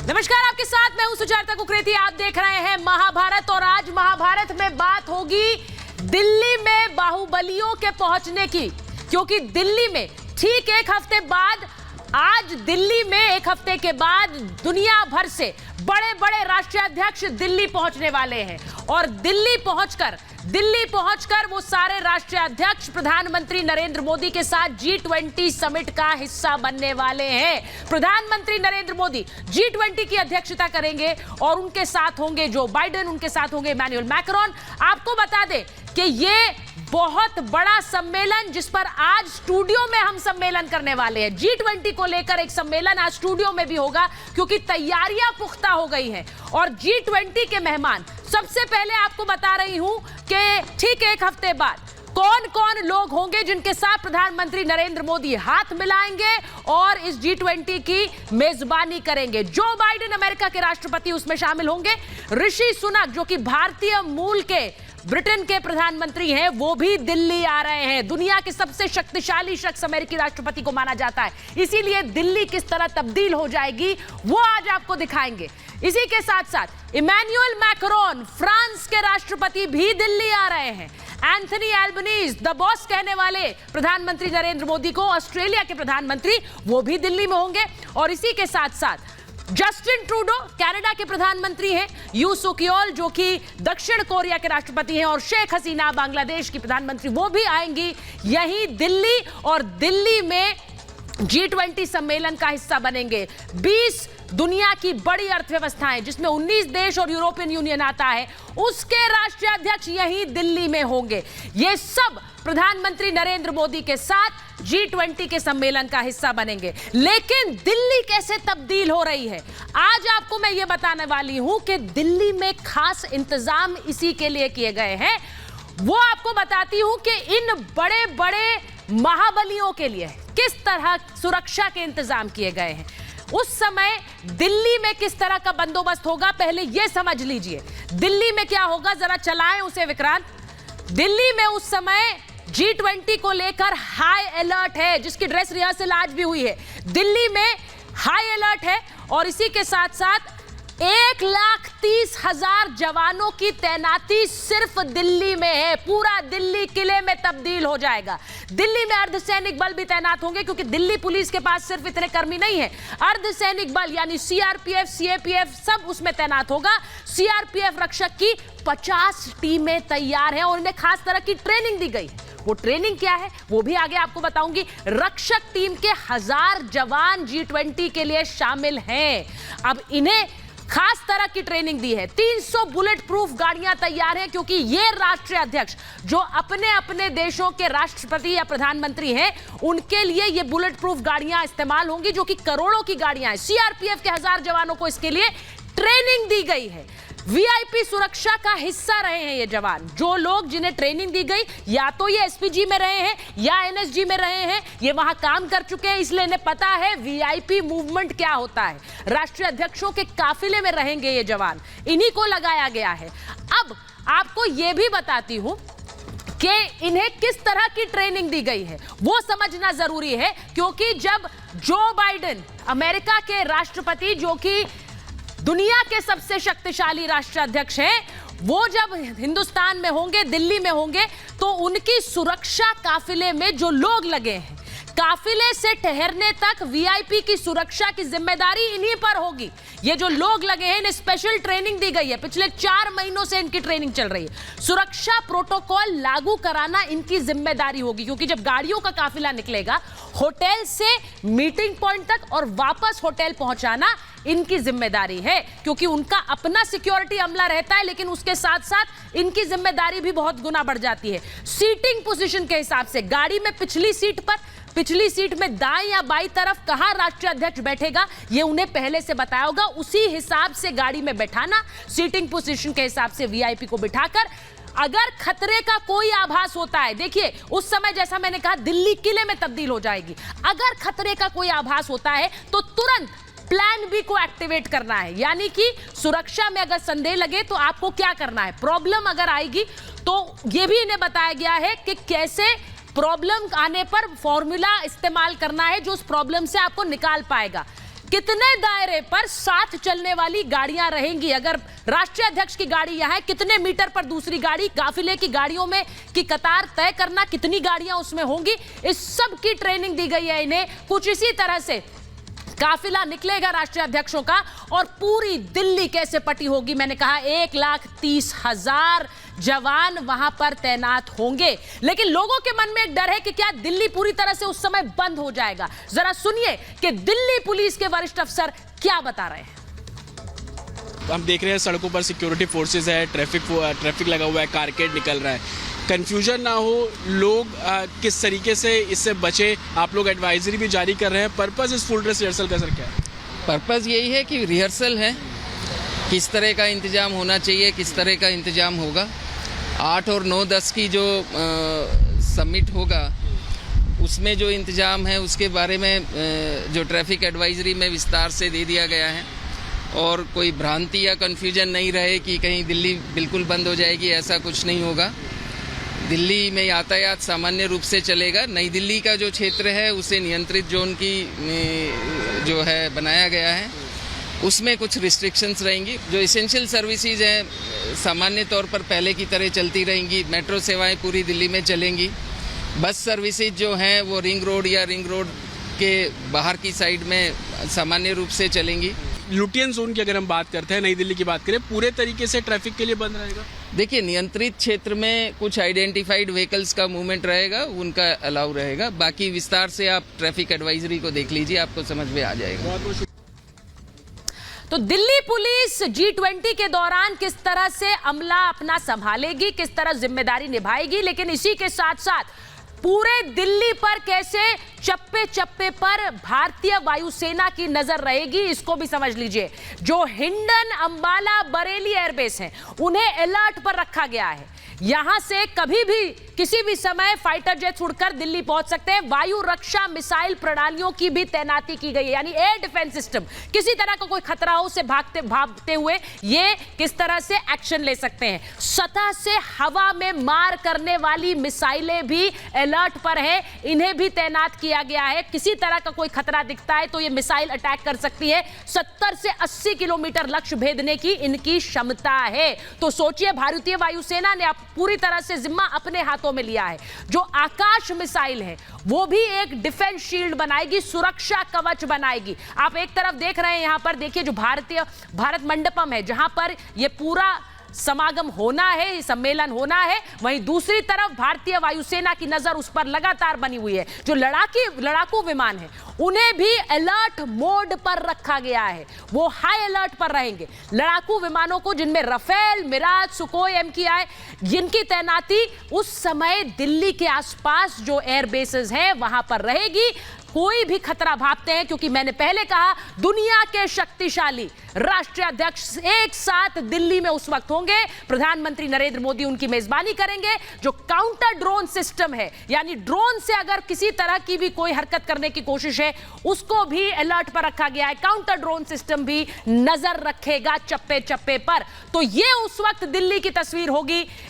नमस्कार, आपके साथ मैं हूं सुजाता कुकरेती। आप देख रहे हैं महाभारत और आज महाभारत में बात होगी दिल्ली में बाहुबलियों के पहुंचने की, क्योंकि दिल्ली में ठीक एक हफ्ते बाद, आज दिल्ली में एक हफ्ते के बाद दुनिया भर से बड़े बड़े राष्ट्रीय अध्यक्ष दिल्ली पहुंचने वाले हैं और दिल्ली पहुंचकर वो सारे राष्ट्रीय अध्यक्ष प्रधानमंत्री नरेंद्र मोदी के साथ G20 समिट का हिस्सा बनने वाले हैं। प्रधानमंत्री नरेंद्र मोदी G20 की अध्यक्षता करेंगे और उनके साथ होंगे जो बाइडेन, उनके साथ होंगे इमैनुअल मैक्रोन। आपको बता दें कि ये बहुत बड़ा सम्मेलन जिस पर आज स्टूडियो में हम सम्मेलन करने वाले हैं, G20 को लेकर एक सम्मेलन आज स्टूडियो में भी होगा, क्योंकि तैयारियां पुख्ता हो गई हैं। और G20 के मेहमान, सबसे पहले आपको बता रही हूं कि ठीक एक हफ्ते बाद कौन कौन लोग होंगे जिनके साथ प्रधानमंत्री नरेंद्र मोदी हाथ मिलाएंगे और इस G20 की मेजबानी करेंगे। जो बाइडेन अमेरिका के राष्ट्रपति उसमें शामिल होंगे। ऋषि सुनक जो कि भारतीय मूल के ब्रिटेन के प्रधानमंत्री हैं, वो भी दिल्ली आ रहे हैं। दुनिया के सबसे शक्तिशाली शख्स अमेरिकी राष्ट्रपति को माना जाता है, इसीलिए दिल्ली किस तरह तब्दील हो जाएगी वो आज आपको दिखाएंगे। इसी के साथ साथ इमैनुअल मैक्रोन फ्रांस के राष्ट्रपति भी दिल्ली आ रहे हैं। एंथनी एल्बनीज द बॉस कहने वाले प्रधानमंत्री नरेंद्र मोदी को, ऑस्ट्रेलिया के प्रधानमंत्री, वो भी दिल्ली में होंगे। और इसी के साथ साथ जस्टिन ट्रूडो कनाडा के प्रधानमंत्री हैं, यू सुक योल जो कि दक्षिण कोरिया के राष्ट्रपति हैं और शेख हसीना बांग्लादेश की प्रधानमंत्री, वो भी आएंगी यही दिल्ली और दिल्ली में G20 सम्मेलन का हिस्सा बनेंगे। 20 दुनिया की बड़ी अर्थव्यवस्थाएं जिसमें 19 देश और यूरोपियन यूनियन आता है, उसके राष्ट्रीय अध्यक्ष यही दिल्ली में होंगे। ये सब प्रधानमंत्री नरेंद्र मोदी के साथ G20 के सम्मेलन का हिस्सा बनेंगे। लेकिन दिल्ली कैसे तब्दील हो रही है, आज आपको मैं ये बताने वाली हूं कि दिल्ली में खास इंतजाम इसी के लिए किए गए हैं। वो आपको बताती हूं कि इन बड़े बड़े महाबलियों के लिए किस तरह सुरक्षा के इंतजाम किए गए हैं। उस समय दिल्ली में किस तरह का बंदोबस्त होगा, पहले यह समझ लीजिए। दिल्ली में क्या होगा, जरा चलाएं उसे विक्रांत। दिल्ली में उस समय G20 को लेकर हाई अलर्ट है, जिसकी ड्रेस रिहर्सल आज भी हुई है। दिल्ली में हाई अलर्ट है और इसी के साथ साथ 1,30,000 जवानों की तैनाती सिर्फ दिल्ली में है। पूरा दिल्ली किले में तब्दील हो जाएगा। दिल्ली में अर्धसैनिक बल भी तैनात होंगे, क्योंकि दिल्ली पुलिस के पास सिर्फ इतने कर्मी नहीं है। अर्धसैनिक बल यानी CRPF, CAPF सब उसमें तैनात होगा। CRPF रक्षक की 50 टीमें तैयार हैं और उन्हें खास तरह की ट्रेनिंग दी गई है। वो ट्रेनिंग क्या है वो भी आगे आपको बताऊंगी। रक्षक टीम के 1000 जवान G20 के लिए शामिल हैं। अब इन्हें खास तरह की ट्रेनिंग दी है। 300 बुलेट प्रूफ गाड़ियां तैयार हैं, क्योंकि ये राष्ट्रीय अध्यक्ष जो अपने अपने देशों के राष्ट्रपति या प्रधानमंत्री हैं, उनके लिए ये बुलेट प्रूफ गाड़ियां इस्तेमाल होंगी, जो कि करोड़ों की गाड़ियां हैं। CRPF के 1000 जवानों को इसके लिए ट्रेनिंग दी गई है। VIP सुरक्षा का हिस्सा रहे हैं ये जवान। जो लोग जिन्हें ट्रेनिंग दी गई, या तो ये SPG में रहे हैं या NSG में रहे हैं, ये वहां काम कर चुके हैं, इसलिए इन्हें पता है VIP मूवमेंट क्या होता है। राष्ट्रीय अध्यक्षों के काफिले में रहेंगे ये जवान, इन्हीं को लगाया गया है। अब आपको ये भी बताती हूं कि इन्हें किस तरह की ट्रेनिंग दी गई है, वो समझना जरूरी है। क्योंकि जब जो बाइडेन अमेरिका के राष्ट्रपति, जो कि दुनिया के सबसे शक्तिशाली राष्ट्राध्यक्ष हैं, वो जब हिंदुस्तान में होंगे, दिल्ली में होंगे, तो उनकी सुरक्षा काफिले में जो लोग लगे हैं, काफिले से ठहरने तक VIP की सुरक्षा की जिम्मेदारी इन्हीं पर होगी। ये जो लोग लगे हैं, इन्हें स्पेशल ट्रेनिंग दी गई है। पिछले 4 महीनों से इनकी ट्रेनिंग चल रही है। सुरक्षा प्रोटोकॉल लागू कराना इनकी जिम्मेदारी होगी, क्योंकि जब गाड़ियों का काफिला निकलेगा, होटल से मीटिंग पॉइंट तक और वापस होटल पहुंचाना इनकी जिम्मेदारी है, क्योंकि उनका अपना सिक्योरिटी अमला रहता है, लेकिन उसके साथ साथ इनकी जिम्मेदारी भी बहुत गुना बढ़ जाती है। सीटिंग पोजीशन के हिसाब से गाड़ी में पिछली सीट में दाएं या बाईं तरफ कहां राष्ट्रीय अध्यक्ष बैठेगा, ये उन्हें पहले से बताया होगा। उसी हिसाब से गाड़ी में बैठाना, सीटिंग पोजीशन के हिसाब से VIP को बिठाकर, अगर खतरे का कोई आभास होता है, देखिए उस समय जैसा मैंने कहा दिल्ली किले में तब्दील हो जाएगी। अगर खतरे का कोई आभास होता है तो तुरंत प्लान बी को एक्टिवेट करना है। यानी कि सुरक्षा में अगर संदेह लगे तो आपको क्या करना है। प्रॉब्लम अगर आएगी तो यह भी इन्हें बताया गया है कि कैसे प्रॉब्लम आने पर फॉर्मूला इस्तेमाल करना है जो उस प्रॉब्लम से आपको निकाल पाएगा। कितने दायरे पर साथ चलने वाली गाड़ियां रहेंगी, अगर राष्ट्रीय अध्यक्ष की गाड़ी यहां है कितने मीटर पर दूसरी गाड़ी, काफिले की गाड़ियों में की कतार तय करना, कितनी गाड़ियां उसमें होंगी, इस सब की ट्रेनिंग दी गई है इन्हें। कुछ इसी तरह से काफिला निकलेगा राष्ट्रीय अध्यक्षों का और पूरी दिल्ली कैसे पटी होगी। मैंने कहा 1,30,000 जवान वहां पर तैनात होंगे, लेकिन लोगों के मन में एक डर है कि क्या दिल्ली पूरी तरह से उस समय बंद हो जाएगा। जरा सुनिए कि दिल्ली पुलिस के वरिष्ठ अफसर क्या बता रहे हैं। हम देख रहे हैं सड़कों पर सिक्योरिटी फोर्सेस है, ट्रैफिक लगा हुआ है, कारकेड निकल रहा है। कंफ्यूजन ना हो, लोग किस तरीके से इससे बचे, आप लोग एडवाइजरी भी जारी कर रहे हैं। पर्पस इस फुल ड्रेस रिहर्सल का सर क्या है? पर्पस यही है कि रिहर्सल है, किस तरह का इंतजाम होना चाहिए, किस तरह का इंतजाम होगा। 8 और 9, 10 की जो समिट होगा उसमें जो इंतजाम है उसके बारे में जो ट्रैफिक एडवाइजरी में विस्तार से दे दिया गया है, और कोई भ्रांति या कन्फ्यूजन नहीं रहे कि कहीं दिल्ली बिल्कुल बंद हो जाएगी, ऐसा कुछ नहीं होगा। दिल्ली में यातायात सामान्य रूप से चलेगा। नई दिल्ली का जो क्षेत्र है उसे नियंत्रित जोन की जो है बनाया गया है, उसमें कुछ रिस्ट्रिक्शंस रहेंगी। जो इसेंशियल सर्विसेज हैं सामान्य तौर पर पहले की तरह चलती रहेंगी। मेट्रो सेवाएं पूरी दिल्ली में चलेंगी। बस सर्विसेज जो हैं वो रिंग रोड या रिंग रोड के बाहर की साइड में सामान्य रूप से चलेंगी। लुटियन जोन की अगर हम बात करते हैं, नई दिल्ली की बात करें, पूरे तरीके से ट्रैफिक के लिए बंद रहेगा? देखिए, नियंत्रित क्षेत्र में कुछ आइडेंटिफाइड व्हीकल्स का मूवमेंट रहेगा, उनका अलाउ रहेगा। बाकी विस्तार से आप ट्रैफिक एडवाइजरी को देख लीजिए, आपको समझ में आ जाएगा। तो दिल्ली पुलिस G20 के दौरान किस तरह से अमला अपना संभालेगी, किस तरह जिम्मेदारी निभाएगी, लेकिन इसी के साथ साथ पूरे दिल्ली पर कैसे चप्पे चप्पे पर भारतीय वायुसेना की नजर रहेगी, इसको भी समझ लीजिए। जो हिंडन, अंबाला, बरेली एयरबेस हैं उन्हें अलर्ट पर रखा गया है। यहां से कभी भी किसी भी समय फाइटर जेट उड़कर दिल्ली पहुंच सकते हैं। वायु रक्षा मिसाइल प्रणालियों की भी तैनाती की गई है, यानी एयर डिफेंस सिस्टम, किसी तरह का कोई खतरा हो उसे भागते हुए ये किस तरह से एक्शन ले सकते हैं। सतह से हवा में मार करने वाली मिसाइलें भी अलर्ट पर है, इन्हें भी तैनात किया गया है। किसी तरह का कोई खतरा दिखता है तो ये मिसाइल अटैक कर सकती है। 70 से 80 किलोमीटर लक्ष्य भेदने की इनकी क्षमता है। तो सोचिए, भारतीय वायुसेना ने पूरी तरह से जिम्मा अपने हाथों में लिया है। जो आकाश मिसाइल है वो भी एक डिफेंस शील्ड बनाएगी, सुरक्षा कवच बनाएगी। आप एक तरफ देख रहे हैं, यहां पर देखिए जो भारत मंडपम है जहां पर ये पूरा समागम होना है, सम्मेलन होना है, वहीं दूसरी तरफ भारतीय वायुसेना की नजर उस पर लगातार बनी हुई है। जो लड़ाकू विमान है उन्हें भी अलर्ट मोड पर रखा गया है, वो हाई अलर्ट पर रहेंगे। लड़ाकू विमानों को, जिनमें राफेल, मिराज, सुखोई, MKI, जिनकी तैनाती उस समय दिल्ली के आसपास जो एयर बेसेस हैं वहां पर रहेगी। कोई भी खतरा भापते हैं, क्योंकि मैंने पहले कहा दुनिया के शक्तिशाली राष्ट्रीय अध्यक्ष एक साथ दिल्ली में उस वक्त होंगे। प्रधानमंत्री नरेंद्र मोदी उनकी मेजबानी करेंगे। जो काउंटर ड्रोन सिस्टम है, यानी ड्रोन से अगर किसी तरह की भी कोई हरकत करने की कोशिश है उसको भी अलर्ट पर रखा गया है। काउंटर ड्रोन सिस्टम भी नजर रखेगा चप्पे चप्पे पर। तो ये उस वक्त दिल्ली की तस्वीर होगी।